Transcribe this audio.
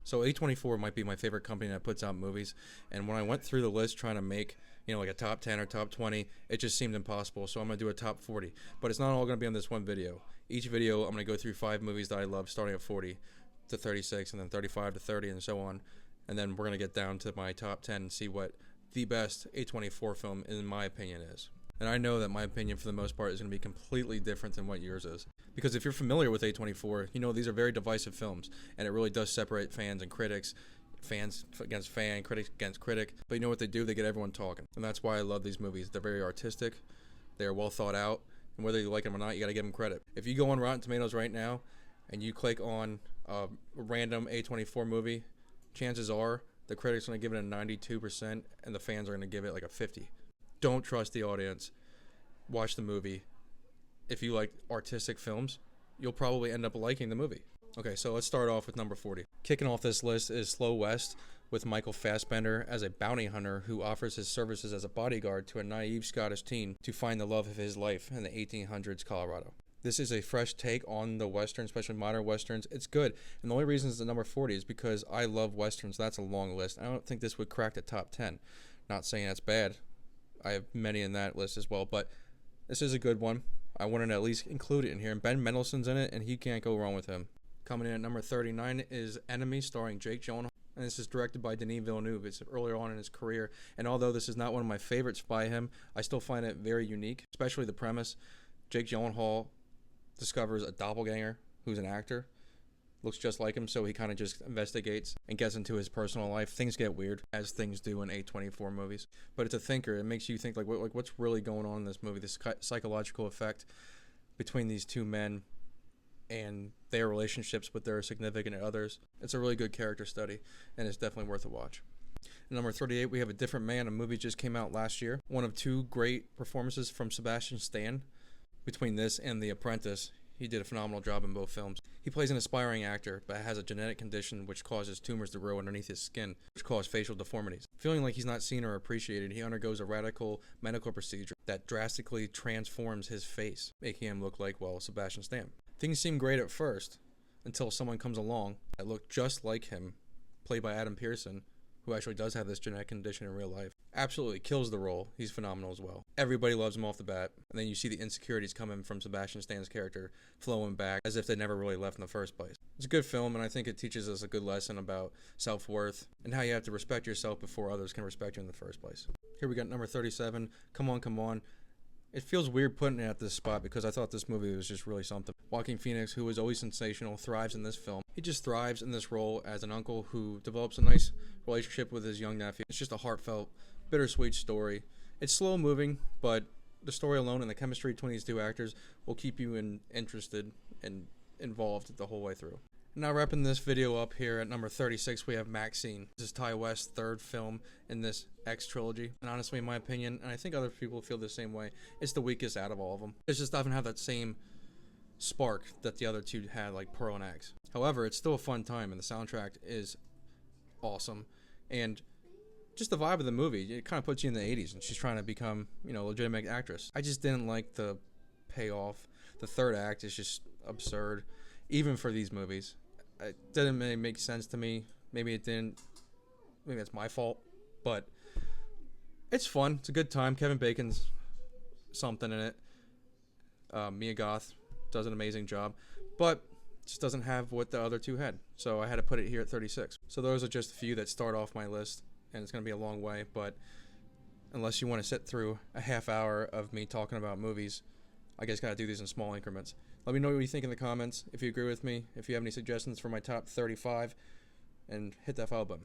So A24 might be my favorite company that puts out movies, and when I went through the list trying to make, like a top 10 or top 20, it just seemed impossible. So I'm going to do a top 40, but it's not all going to be on this one video. Each video I'm going to go through 5 movies that I love, starting at 40 to 36 and then 35 to 30 and so on. And then we're going to get down to my top 10 and see what the best A24 film in my opinion is. And I know that my opinion for the most part is going to be completely different than what yours is. Because if you're familiar with A24, you know these are very divisive films, and it really does separate fans and critics, fans against fan, critics against critic. But you know what they do? They get everyone talking. And that's why I love these movies. They're very artistic, they're well thought out, and whether you like them or not, you got to give them credit. If you go on Rotten Tomatoes right now, and you click on a random A24 movie, chances are the critics are going to give it a 92%, and the fans are going to give it like a 50. Don't trust the audience. Watch the movie. If you like artistic films, you'll probably end up liking the movie. Okay, so let's start off with number 40. Kicking off this list is Slow West, with Michael Fassbender as a bounty hunter who offers his services as a bodyguard to a naive Scottish teen to find the love of his life in the 1800s Colorado. This is a fresh take on the Western, especially modern Westerns. It's good, and the only reason it's at number 40 is because I love Westerns. That's a long list. I don't think this would crack the top 10. Not saying that's bad. I have many in that list as well, but this is a good one. I wanted to at least include it in here, and Ben Mendelsohn's in it, and he can't go wrong with him. Coming in at number 39 is Enemy, starring Jake Gyllenhaal, and this is directed by Denis Villeneuve. It's earlier on in his career, and although this is not one of my favorites by him, I still find it very unique, especially the premise. Jake Gyllenhaal discovers a doppelganger who's an actor, looks just like him, so he kind of just investigates and gets into his personal life. Things get weird, as things do in A24 movies, but it's a thinker. It makes you think, like what's really going on in this movie, this psychological effect between these two men and their relationships with their significant others. It's a really good character study, and it's definitely worth a watch. At number 38, we have A Different Man, a movie just came out last year. One of 2 great performances from Sebastian Stan. Between this and The Apprentice, he did a phenomenal job in both films. He plays an aspiring actor, but has a genetic condition which causes tumors to grow underneath his skin, which cause facial deformities. Feeling like he's not seen or appreciated, he undergoes a radical medical procedure that drastically transforms his face, making him look like, well, Sebastian Stan. Things seem great at first, until someone comes along that looked just like him, played by Adam Pearson, who actually does have this genetic condition in real life. Absolutely kills the role. He's phenomenal as well. Everybody loves him off the bat, and then you see the insecurities coming from Sebastian Stan's character flowing back as if they never really left in the first place. It's a good film, and I think it teaches us a good lesson about self-worth and how you have to respect yourself before others can respect you in the first place. Here we got number 37, Come On, Come On. It feels weird putting it at this spot because I thought this movie was just really something. Joaquin Phoenix, who is always sensational, thrives in this film. He just thrives in this role as an uncle who develops a nice relationship with his young nephew. It's just a heartfelt, bittersweet story. It's slow moving, but the story alone and the chemistry between these 2 actors will keep you interested and involved the whole way through. Now wrapping this video up here at number 36, we have Maxine. This is Ty West's 3rd film in this X trilogy, and honestly, in my opinion, and I think other people feel the same way, it's the weakest out of all of them. It just doesn't have that same spark that the other 2 had, like Pearl and X. However, it's still a fun time, and the soundtrack is awesome, and just the vibe of the movie, it kind of puts you in the 80s, and she's trying to become, a legitimate actress. I just didn't like the payoff. The 3rd act is just absurd, even for these movies. It didn't really make sense to me. Maybe it didn't. Maybe it's my fault. But it's fun. It's a good time. Kevin Bacon's something in it. Mia Goth does an amazing job. But just doesn't have what the other 2 had. So I had to put it here at 36. So those are just a few that start off my list. And it's going to be a long way. But unless you want to sit through a half hour of me talking about movies, I guess got to do these in small increments. Let me know what you think in the comments, if you agree with me, if you have any suggestions for my top 35, and hit that follow button.